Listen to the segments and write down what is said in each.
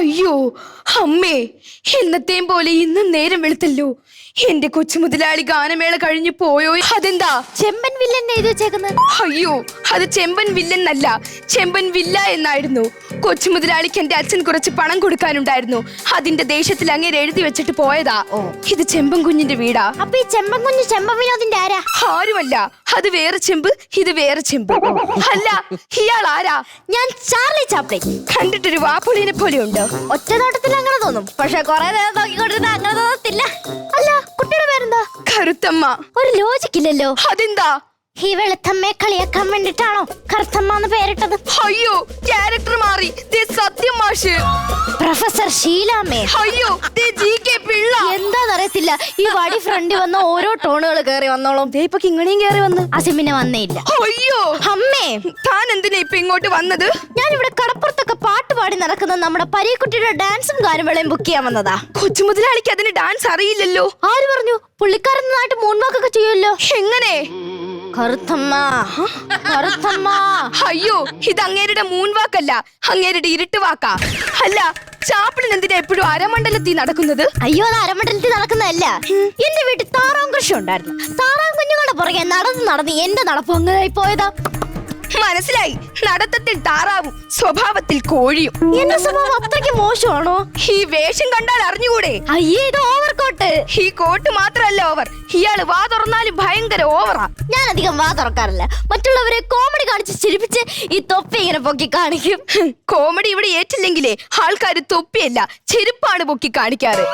അയ്യോ അമ്മേ, എന്നത്തെയും പോലെ ഇന്നും നേരം വെളുത്തല്ലോ. എന്റെ കൊച്ചു മുതലാളി ഗാനമേള കഴിഞ്ഞു പോയോ? അതെന്താ ചെമ്പൻ വില്ലൻ എഴുതി വെച്ചേക്കുന്നത്? അയ്യോ, അത് ചെമ്പൻ വില്ലൻ അല്ല, ചെമ്പൻ വില്ല എന്നായിരുന്നു. കൊച്ചു മുതലാളിക്ക് എന്റെ അച്ഛൻ കുറച്ച് പണം കൊടുക്കാനുണ്ടായിരുന്നു. അതിന്റെ ദേഷ്യത്തിൽ അങ്ങേര് എഴുതി വെച്ചിട്ട് പോയതാ. ഇത് ചെമ്പൻ കുഞ്ഞിന്റെ വീടാ. അപ്പൊ ഈ ചെമ്പൻ കുഞ്ഞ് ചെമ്പൻ വിനോദിന്റെ ആരാ? ആരുമല്ല, അത് വേറെ ചെമ്പ്, ഇത് വേറെ ചെമ്പ്. അല്ല, ഇയാൾ ആരാ? ഞാൻ ചാർലി ചാപ്ലിൻ. കണ്ടിട്ടൊരു വാപ്പുളിനെ പോലെ ഉണ്ട്. ഒറ്റ നോട്ടത്തിൽ അങ്ങനെ തോന്നും, പക്ഷെ കൊറേ നേരം നോക്കിക്കൊണ്ടിരുന്ന അങ്ങനെ തോന്നത്തില്ല. അല്ല, കുട്ടിയുടെ പേരെന്താ? കറുത്തമ്മ. ഒരു ലോജിക് ഇല്ലല്ലോ. അതെന്താ? ഈ വെളുത്തമ്മയെ കളിയാക്കാൻ വേണ്ടിട്ടാണോ കറുത്തമ്മ എന്ന് പേരിട്ടത്? അയ്യോ, ക്യാരക്ടർ മാറി. സത്യം മാഷ്. പ്രൊഫസർ ഷീലാമ്മേ. അയ്യോ, GK പിള്ള. എന്താന്നറിയത്തില്ല, ഈ വടി ഫ്രണ്ട് വന്ന ഓരോ ടോണുകൾ കേറി വന്നോളും. ഇപ്പൊ കിങ്ങണിയും കേറി വന്ന് അസിമിനെ വന്നേ ഇല്ല. അയ്യോ അമ്മേ, താൻ എന്തിനാ ഇപ്പൊ ഇങ്ങോട്ട് വന്നത്? ഞാനിവിടെ കടപ്പുറത്തൊക്കെ പാട്ട് പാടി നടക്കുന്ന നമ്മുടെ പരീക്കുട്ടിയുടെ ഡാൻസും ഗാനമേളയും ബുക്ക് ചെയ്യാൻ വന്നതാ. കൊച്ചു മുതലാളിക്ക് അതിന് ഡാൻസ് അറിയില്ലല്ലോ. ആര് പറഞ്ഞു? പുള്ളിക്കാരൻ നന്നായിട്ട് മൂൺവാക്കൊക്കെ ചെയ്യുമല്ലോ. എങ്ങനെ? കറുത്തമ്മ, കറുത്തമ്മ. അയ്യോ, ഇത് അങ്ങേരുടെ മൂൺവാക്കല്ല, അങ്ങേരുടെ ഇരുട്ട് വാക്കാ. അല്ല, ചാപ്പിളിൻ എന്തിനാ എപ്പോഴും അരമണ്ഡലത്തിൽ നടക്കുന്നത്? അയ്യോ, അത് അരമണ്ഡലത്തിൽ നടക്കുന്നതല്ല. എന്റെ വീട്ടിൽ താറാം കൃഷി ഉണ്ടായിരുന്നു. താറാം കുഞ്ഞുങ്ങളുടെ പുറകെ നടന്ന് എന്റെ നടപ്പ് അങ്ങനെ പോയതാ. മനസ്സിലായി. നടത്തത്തിൽ താറാവും, സ്വഭാവത്തിൽ കോഴിയും. എന്റെ സ്വഭാവം അത്രയ്ക്ക് മോശമാണോ? ഈ വേഷം കണ്ടാൽ അറിഞ്ഞുകൂടെ? അയ്യേ, ഇത് ഓവർകോട്ട്. ഈ കോട്ട് മാത്രല്ല ഓവർ, ഇയാള് വാ തുറന്നാലും ഭയങ്കര ഓവറാ. ഞാൻ അധികം വാ തുറക്കാറില്ല. മറ്റുള്ളവരെ കോമഡി കാണിച്ച് ചിരിപ്പിച്ച് ഈ തൊപ്പി ഇങ്ങനെ പൊക്കി കാണിക്കും. കോമഡി ഇവിടെ ഏറ്റില്ലെങ്കിലേ ആൾക്കാര് തൊപ്പിയല്ല, ചെരുപ്പാണ് പൊക്കി കാണിക്കാറ്.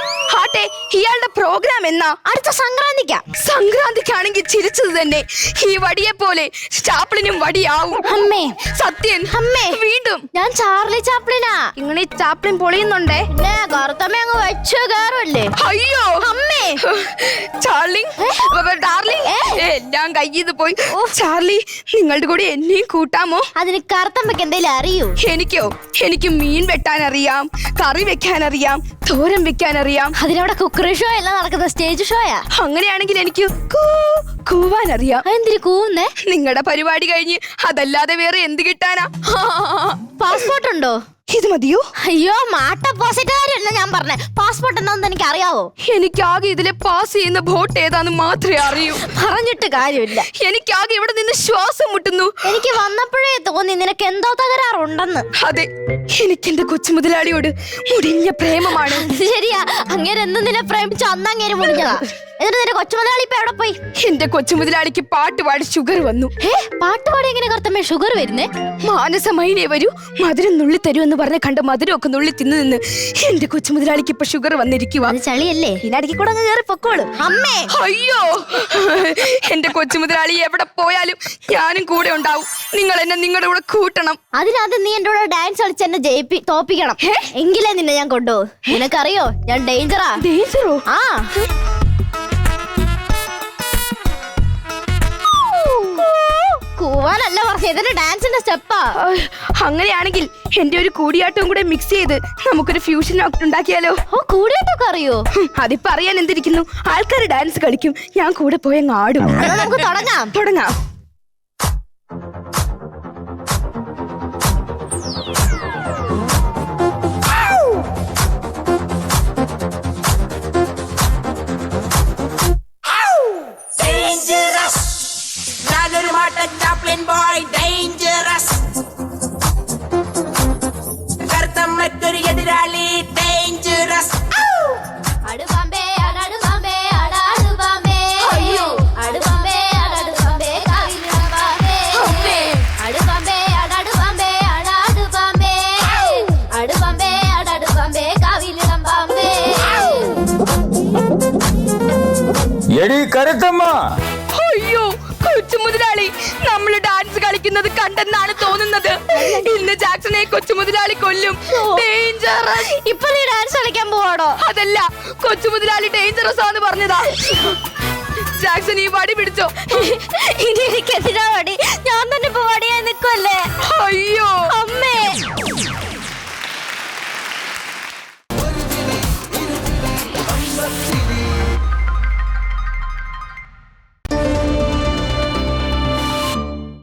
ആട്ടെ, ഇയാളുടെ പ്രോഗ്രാം എന്നാ? അടുത്ത സംക്രാന്തിക്കാ. സംക്രാന്തിക്കാണെങ്കിൽ ചിരിച്ചത് തന്നെ. ഈ വടിയെ പോലെ ചാപ്പിളിനും വടിയാവും. അമ്മേ, സത്യൻ. അമ്മേ, വീണ്ടും ഞാൻ ചാർലി ചാപ്ലിനാ. ഇങ്ങനെ ചാപ്പിളിൻ പൊളിയുന്നുണ്ടേ. പിന്നെ കറുത്തമ്മ അങ്ങ് വെച്ചു കയറുമല്ലേ. അയ്യോ അമ്മേ, ചാർലി, ഡാർലിംഗ്, എല്ലാം കയ്യിൽ പോയി. ചാർലി, നിങ്ങളുടെ കൂടെ എന്നെയും കൂട്ടാമോ? അതിന് കറുത്തമ്മക്ക് എന്തെങ്കിലും അറിയൂ? എനിക്ക് മീൻ വെട്ടാൻ അറിയാം, കറി വെക്കാൻ അറിയാം, തോരൻ വെക്കാൻ അറിയാം. അതിനവിടെ കുക്കറി ഷോ എല്ലാം നടക്കുന്ന സ്റ്റേജ് ഷോയാ. അങ്ങനെയാണെങ്കിൽ എനിക്ക് കൂവാൻ അറിയാം. എന്തിനു കൂവുന്നേ? നിങ്ങളുടെ പരിപാടി കഴിഞ്ഞ് അതല്ലാതെ വേറെ എന്ത് കിട്ടാനാ? പാസ്പോർട്ട് ഉണ്ടോ? ഇത് മതിയോ? അയ്യോ, മാട്ട പോസിറ്റ് കാര്യമല്ല ഞാൻ പറഞ്ഞേ. പാസ്പോർട്ട് എന്താണെന്ന് എനിക്ക് അറിയാവോ? എനിക്കാകെ ഇതിലെ പാസ് ചെയ്യുന്ന ബോട്ട് ഏതാന്ന് മാത്രമേ അറിയൂ. പറഞ്ഞിട്ട് കാര്യമില്ല. എനിക്കാകെ ഇവിടെ നിന്ന് ശ്വാസം മുട്ടുന്നു. എനിക്ക് വന്നപ്പോഴേ തോന്നി നിനക്ക് എന്തോ തകരാറുണ്ടെന്ന്. അതെ, എനിക്ക് എന്റെ കൊച്ചു മുതലാളിയോട് മുടിഞ്ഞ പ്രേമമാണ്. ശരിയാ, അങ്ങേര് എന്ത് നിന്നെ പ്രേമിച്ചു അന്ന് അങ്ങേര് മുടിഞ്ഞതാ. എന്നിട്ട് നിന്റെ കൊച്ചു മുതലാളി ഇപ്പൊ എവിടെ പോയി? എന്റെ കൊച്ചു മുതലാളിക്ക് പാട്ട് പാടി ഷുഗർ വന്നു. പാട്ട് പാടി എങ്ങനെ കറുത്തമ്മേ ഷുഗർ വരുന്നേ? മാനസമൈനെ വരൂ, മധുരം നുള്ളി തരൂ എന്ന് പറഞ്ഞ കണ്ട മധുരമൊക്കെ നുള്ളി തിന്ന് എന്റെ കൊച്ചു മുതലാളിക്ക് ഇപ്പൊ ഷുഗർ വന്നിരിക്കുക. അത് ചളിയല്ലേ? ഇതിനടിക്ക് കൂടെ അങ്ങ് കയറി പൊക്കോളൂ. അമ്മേ, അയ്യോ, എന്റെ കൊച്ചു മുതലാളി എവിടെ പോയാലും ഞാനും കൂടെ ഉണ്ടാവും. നിങ്ങൾ എന്നെ നിങ്ങളുടെ കൂടെ കൂട്ടണം. അതിനകത്ത് നീ എന്റെ കൂടെ ഡാൻസ് കളിച്ച് എന്നെ തോപ്പിക്കണം. എങ്കിലേ നിന്നെ ഞാൻ കൊണ്ടുപോകും. നിനക്കറിയോ ഞാൻ ഡേഞ്ചറാ. ഡേഞ്ചറോ? ആ, കൂവാനല്ല പറഞ്ഞത്, ഇതിന്റെ ഡാൻസിന്റെ സ്റ്റെപ്പാ. അങ്ങനെയാണെങ്കിൽ എന്റെ ഒരു കൂടിയാട്ടവും കൂടെ മിക്സ് ചെയ്ത് നമുക്കൊരു ഫ്യൂഷൻ ആക്ട് ഉണ്ടാക്കിയാലോ? ഓ, കൂടിയാട്ടൊക്കെ അറിയോ? അതിപ്പോ അറിയാൻ എന്തിരിക്കുന്നു, ആൾക്കാർ ഡാൻസ് കളിക്കും, ഞാൻ കൂടെ പോയങ്ങ് ആടും. നമുക്ക് തുടങ്ങാം. Chaplin boy dangerous. കറുത്തമ്മയ്ക്കൊരു എതിരാളി dangerous. അടുബാമ്പേ അടടുബാമ്പേ അടാടുബാമ്പേ. അയ്യോ, അടുബാമ്പേ അടടുബാമ്പേ കാവിലുടബാമ്പേ. അടുബാമ്പേ അടടുബാമ്പേ അടാടുബാമ്പേ. അടുബാമ്പേ അടടുബാമ്പേ കാവിലുടബാമ്പേ. എടി കരുത്തമ്മ. അയ്യോ, കൊച്ചു മുതലാളി, നമ്മള് ഡാൻസ് കളിക്കുന്നത് കണ്ടെന്നാണ് തോന്നുന്നത്. ഇന്ന് ജാക്സനെ കൊച്ചു മുതലാളി കൊല്ലും. ഡേഞ്ചറസ്. ഇപ്പൊ നീ ഡാൻസ് കളിക്കാൻ പോവാടോ? അതല്ല, കൊച്ചു മുതലാളി ഡേഞ്ചറസ് ആന്ന് പറഞ്ഞതാ. ജാക്സൺ, ഈ വടി പിടിച്ചോ. ഇനി എനിക്ക് എന്തിനാ വടി? ഞാൻ തന്നെ ഇപ്പൊ വടിയായി